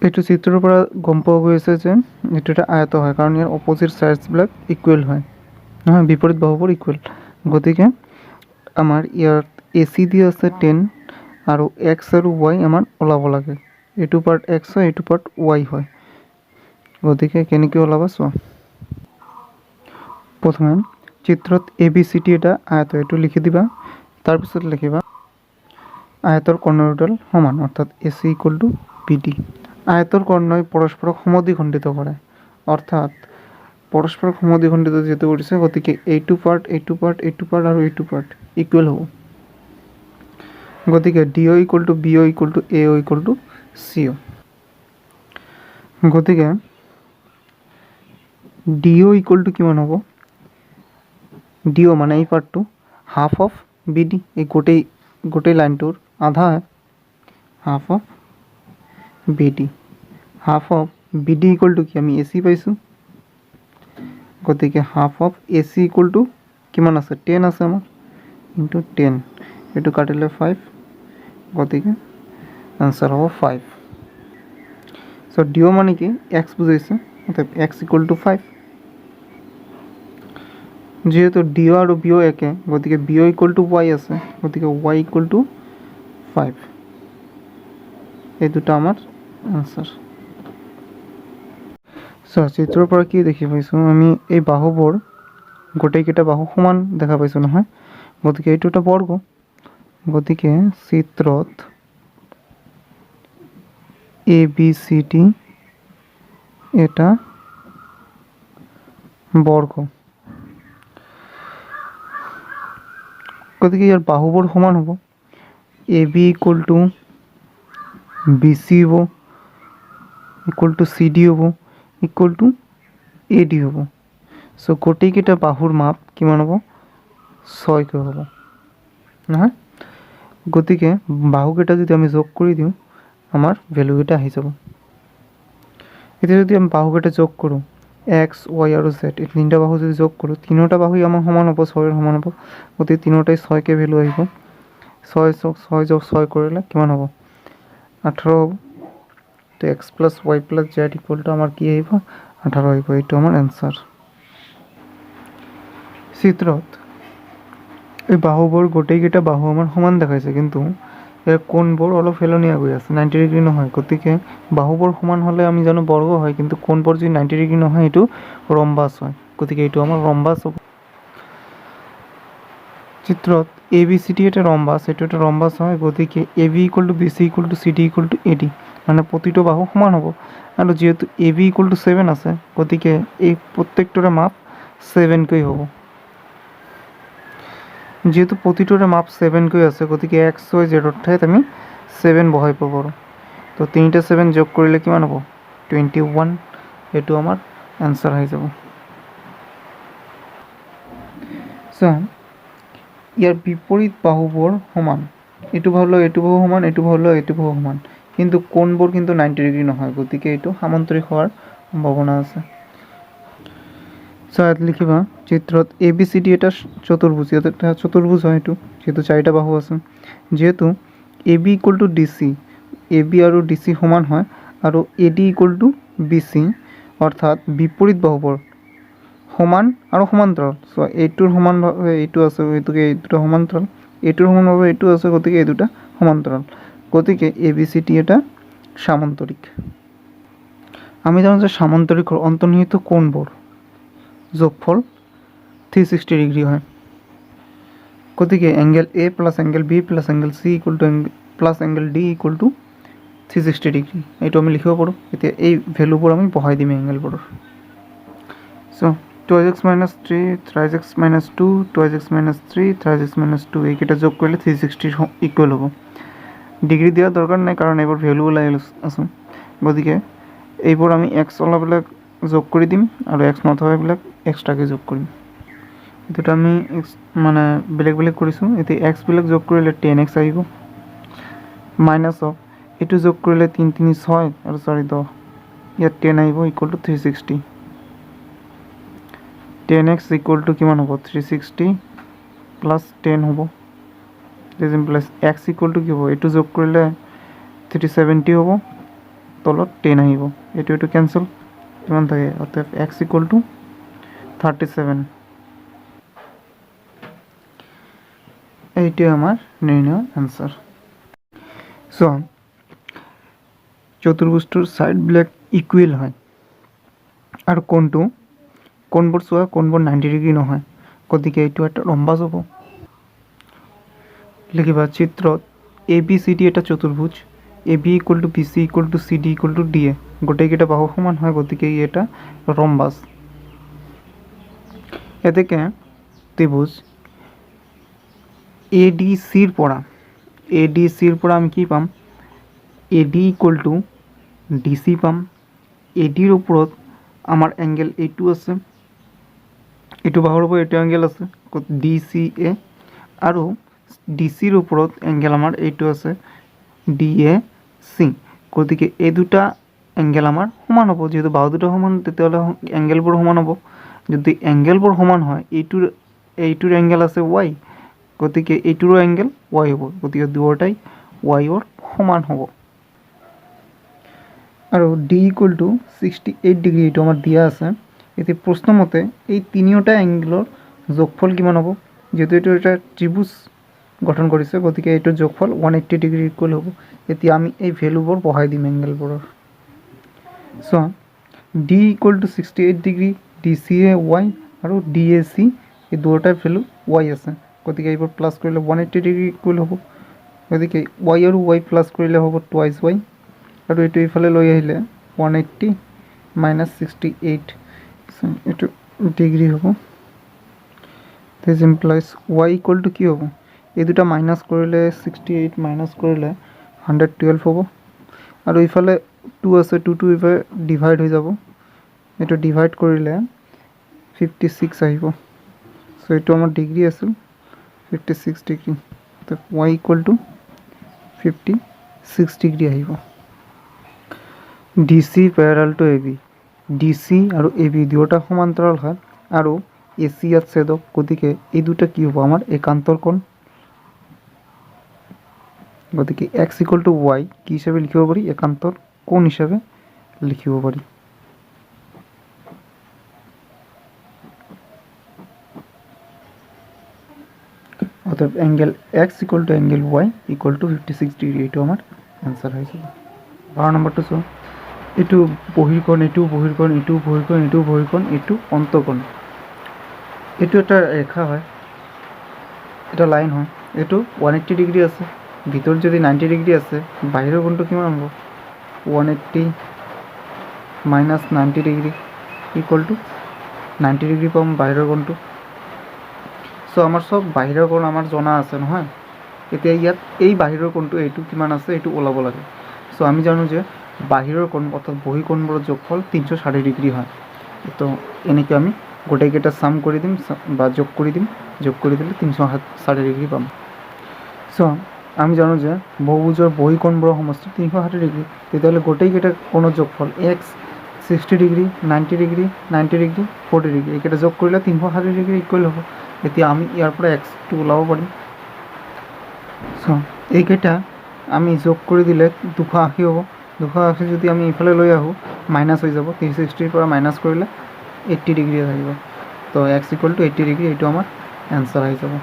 এইটো চিত্ৰৰ পৰা গম পোৱা গৈছে যে এইটো এটা আয়ত হয়, কাৰণ ইয়াৰ অপজিট চাইডছবিলাক ইকুৱেল হয় নহয়, বিপৰীত বাহুবোৰ ইকুৱেল। গতিকে আমাৰ ইয়াত AC দিয়া আছে 10 আৰু X আৰু Y আমাৰ ওলাব লাগে। এইটো পাৰ্ট X হয়, এইটো পাৰ্ট Y হয়। গতিকে কেনেকৈ ওলাবা চোৱা। প্ৰথমে চিত্ৰত ABCD এটা আয়ত, এইটো লিখি দিবা। তাৰপিছত লিখিবা আয়তৰ কৰ্ণৰ দুডাল সমান, অৰ্থাৎ AC = BD। আয়তৰ কৰ্ণই পৰস্পৰক সমদ্বিখণ্ডিত কৰে, অৰ্থাৎ পৰস্পৰক সমদ্বিখণ্ডিত যিহেতু কৰিছে, গতিকে এইটো পাৰ্ট এইটো পাৰ্ট এইটো পাৰ্ট আৰু এইটো পাৰ্ট ইকুৱেল হ'ব। গতিকে DO = BO = AO = CO। গতিকে DO = কিমান হ'ব? DO মানে এই পাৰ্টটো হাফ অফ BD, এই গোটেই লাইনটোৰ আধা হয়, half of BD। Half of BD = কি? আমি AC পাইছোঁ, গতিকে হাফ অফ AC = কিমান আছে? 10 আছে আমাৰ, ইনটু 10। এইটো কাটিলে 5, গতিকে আনচাৰ হ'ব 5। চ' DO মানে কি? X বুজাইছে, অৰ্থাৎ X = 5। যেহেতু DO আৰু BO একে, গতিকে BO = Y আছে, গতিকে Y = 5। এই দুটা আমাৰ আনচাৰ। চ' চিত্ৰৰ পৰা কি দেখি পাইছোঁ? আমি এই বাহুবোৰ গোটেইকেইটা বাহু সমান দেখা পাইছোঁ নহয়, গতিকে এইটো এটা বৰ্গ। গতিকে চিত্ৰত ABCD এটা বৰ্গ। গতিকে ইয়াৰ বাহুবোৰ সমান হ'ব। AB = BC হ'ব, = CD হ'ব, = AD হ'ব। চ' গোটেইকেইটা বাহুৰ মাপ কিমান হ'ব? 6কৈ হ'ব নহয়। গতিকে বাহুকেইটা যদি আমি যোগ কৰি দিওঁ, আমাৰ ভেলুকেইটা আহি যাব। এতিয়া যদি আমি বাহুকেইটা যোগ কৰোঁ, X, Y আৰু Z, এই তিনিটা বাহু যদি যোগ কৰোঁ, তিনিওটা বাহুই আমাৰ সমান হ'ব, 6ৰ সমান হ'ব। গতিকে তিনিওটাই 6কৈ ভেলু আহিব। 6 যোগ 6 কৰিলে কিমান হ'ব? 18 হ'ব। তো X + Y + Z = আমাৰ কি আহিব? 18 আহিব। এইটো আমাৰ এনচাৰ। চিত্ৰত এই বাহুবোৰ গোটেইকেইটা বাহু আমাৰ সমান দেখাইছে, কিন্তু ইয়াৰ কোণবোৰ অলপ হেলনীয়া গৈ আছে, 90 ডিগ্ৰী নহয়। গতিকে বাহুবোৰ সমান হ'লে আমি জানো বৰ্গ হয়, কিন্তু কোণবোৰ যদি 90 ডিগ্ৰী নহয়, এইটো ৰম্বাছ হয়। গতিকে এইটো আমাৰ ৰম্বাছ হ'ব। চিত্ৰত ABCD এটা ৰম্বাছ, এইটো এটা ৰম্বাছ হয়। গতিকে AB = BC = CD = AD, মানে প্ৰতিটো বাহু সমান হ'ব। আৰু যিহেতু AB = 7 আছে, গতিকে এই প্ৰত্যেকটোৰে মাপ 7কৈ হ'ব। যেহেতু প্ৰতিটোৰে মাপ 7কৈ আছে, গতিকে X, Y, Z ৰ ঠাইত আমি 7 বহাই পাব পাৰোঁ। তো 3টা 7 যোগ কৰিলে কিমান হ'ব? 21। এইটো আমাৰ এনচাৰ আহি যাব। চ' ইয়াৰ বিপৰীত বাহুবোৰ সমান। এইটো বাহুৰ লগত এইটো বাহু সমান, এইটো বাহুৰ লগত এইটো বাহু সমান, কিন্তু কোণবোৰ কিন্তু 90 ডিগ্ৰী নহয়। গতিকে এইটো সামান্তৰিক হোৱাৰ সম্ভাৱনা আছে। চ' ইয়াত লিখিবা চিত্ৰত ABCD এটা চতুৰ্ভুজ, ইয়াত এটা চতুৰ্ভুজ হয় এইটো, যিহেতু 4টা বাহু আছে। যিহেতু AB = DC, AB আৰু DC সমান হয়, আৰু AD = BC, অৰ্থাৎ বিপৰীত বাহুবোৰ সমান আৰু সমান্তৰাল। চ' এইটোৰ সমানভাৱে এইটো আছে, গতিকে এই দুটা সমান্তৰাল। এইটোৰ সমানভাৱে এইটো আছে, গতিকে এই দুটা সমান্তৰাল। গতিকে ABCD এটা সামান্তৰিক। আমি জানো যে সামান্তৰিকৰ অন্তৰ্নিহিত কোণবোৰ যোগফল 360 ডিগ্ৰী হয়। গতিকে angle A + angle B + angle C + angle D = 360 degree. এইটো আমি লিখিব পাৰোঁ। এতিয়া এই ভেলুবোৰ আমি বহাই দিম এংগেলবোৰৰ। চ' 2x - 3, 3x - 2, 2x - 3, 3x - 2, এইকেইটা যোগ কৰিলে 360 ইকুৱেল হ'ব। ডিগ্ৰী দিয়াৰ দৰকাৰ নাই, কাৰণ এইবোৰ ভেলু ওলাই আছোঁ। গতিকে এইবোৰ আমি X ওলাবিলাক যোগ কৰি দিম, আৰু X নথকাবিলাক এক্সট্ৰাকৈ যোগ কৰিম। এইটোতো আমি মানে বেলেগ বেলেগ কৰিছোঁ। এতিয়া X বিলাক যোগ কৰিলে 10x আহিব, মাইনাছ অফ এইটো যোগ কৰিলে 3 3 6 আৰু 4 10, ইয়াত 10 আহিব, = 360। 10x = কিমান হ'ব? 360 + 10 হ'ব। প্লাছ x = কি হ'ব? এইটো যোগ কৰিলে 370 হ'ব, তলত 10 আহিব, এইটো কেঞ্চেল, কিমান থাকে, অতএব এক্স ইকুৱেল টু 37। এইটোৱে আমাৰ নিৰ্ণয় এনচাৰ। চ' চতুৰ্ভুজটোৰ ছাইডবিলাক ইকুৱেল হয় আৰু কোণবোৰ চোৱা, কোণবোৰ 90 ডিগ্ৰী নহয়, গতিকে এইটো এটা ৰম্বাস হ'ব। লিখিবা চিত্ৰত এ বি চি ডি এটা চতুৰ্ভুজ, A B equal to B C equal to C D equal to D A, গোটেইকেইটা বাহু সমান হয়, গতিকে ই এটা ৰম্বাস। এতেকে ত্ৰিভুজ এ ডি চিৰ পৰা আমি কি পাম, A D equal to D C পাম। এ ডিৰ ওপৰত আমাৰ এংগেল এইটো আছে, এইটো বাহুৰ ওপৰত এইটো এংগেল আছে, ডি চি এ, আৰু ডি চিৰ ওপৰত এংগেল আমাৰ এইটো আছে, ডি এ চি, গতিকে এই দুটা এংগেল আমাৰ সমান হ'ব। যিহেতু বাহু দুটা সমান, তেতিয়াহ'লে এংগেলবোৰ সমান হ'ব। যদি এংগেলবোৰ সমান হয়, এইটোৰ এংগেল আছে ৱাই, গতিকে এইটোৰো এংগেল ৱাই হ'ব, গতিকে দুয়োটাই ৱাইৰ সমান হ'ব। আৰু ডি ইকুৱেল টু 68 ডিগ্ৰী, এইটো আমাৰ দিয়া আছে। এতিয়া প্ৰশ্নমতে এই তিনিওটা এংগেলৰ যোগফল কিমান হ'ব, যিহেতু এইটো এটা ত্ৰিভুজ গঠন কৰিছে, গতিকে এইটোৰ যোগফল 180 ডিগ্ৰী ইকুৱেল হ'ব। এতিয়া আমি এই ভেলুবোৰ বহাই দিম এংগেলবোৰৰ। So' D equal to 68 degree, D C A Y আৰু ডি এ চি, এই দুয়োটাৰ ভেলু ৱাই আছে, গতিকে এইবোৰ প্লাছ কৰিলে 180 ডিগ্ৰী ইকুৱেল হ'ব। গতিকে ৱাই আৰু ৱাই প্লাছ কৰিলে হ'ব টুৱাইছ ৱাই, আৰু এইটো ইফালে লৈ আহিলে 180 মাইনাছ 68, এইটো ডিগ্ৰী হ'ব। দিছ ইমপ্লাইজ ৱাই ইকুৱেল টু কি হ'ব, এই দুটা মাইনাছ কৰিলে 68 মাইনাছ কৰিলে 112 হ'ব, আৰু ইফালে 2 আছে, 2 ইফালে ডিভাইড হৈ যাব, এইটো ডিভাইড কৰিলে 56 আহিব। চ' এইটো আমাৰ ডিগ্ৰী আছিল 56 ডিগ্ৰী, তো ৱাই ইকুৱেল টু 56 ডিগ্ৰী আহিব। D C পেৰেলাল two A B, D C আৰু এ বি দুয়োটা সমান্তৰাল হয়, আৰু এ চি ইয়াত ছেদক, গতিকে এই দুটা কি হ'ব, আমাৰ একান্তৰ কোণ। গতিকে এক্স ইকুৱেল টু ৱাই কি হিচাপে লিখিব পাৰি, একান্তৰ কোণ হিচাপে লিখিব পাৰি। অতএব angle x equal to angle Y equal to 56 degree, এইটো আমাৰ এনচাৰ হৈ যাব। 12 নম্বৰটো চোৱা, এইটো বহিৰ্কোণ, এইটো বহিৰ্কোণ, এইটো বহিৰ্কোণ, এইটো বহিৰ্কোণ, এইটো অন্তঃকোণ। এইটো এটা ৰেখা হয়, এটা লাইন হয়, এইটো 180 ডিগ্ৰী আছে, ভিতৰত যদি 90 ডিগ্ৰী আছে, বাহিৰৰ কোণটো কিমান হ'ব, 180 minus 90 degree equal to 90 degree পাম বাহিৰৰ কোণটো। চ' আমাৰ চব বাহিৰৰ কোণ আমাৰ জনা আছে নহয়। এতিয়া ইয়াত এই বাহিৰৰ কোণটো এইটো কিমান আছে, এইটো ওলাব লাগে। চ' আমি জানো যে বাহিৰৰ কোণ অৰ্থাৎ বহিঃকোণবোৰৰ যোগফল 360 ডিগ্ৰী হয়। তো এনেকৈ আমি গোটেইকেইটা চাম কৰি দিম বা যোগ কৰি দিম, যোগ কৰি দিলে 360 ডিগ্ৰী পাম। চ' আমি জানো যে বহুভুজৰ বহিঃকোণবোৰৰ সমষ্টি 360 ডিগ্ৰী, তেতিয়াহ'লে গোটেইকেইটা কোণৰ যোগফল x 60 degree, 90 degree, 90 degree, 40 degree, এইকেইটা যোগ কৰিলে 360 ডিগ্ৰী ইকুৱেল হ'ব। এতিয়া আমি ইয়াৰ পৰা এক্সটো ওলাব পাৰিম। চ' এইকেইটা আমি যোগ কৰি দিলে 280 হ'ব। 280 যদি আমি ইফালে লৈ আহোঁ, মাইনাছ হৈ যাব, 360ৰ পৰা মাইনাছ কৰিলে 80 ডিগ্ৰী আহিব। তো এক্স ইকুৱেল টু 80 ডিগ্ৰী, এইটো আমাৰ এনচাৰ আহি যাব।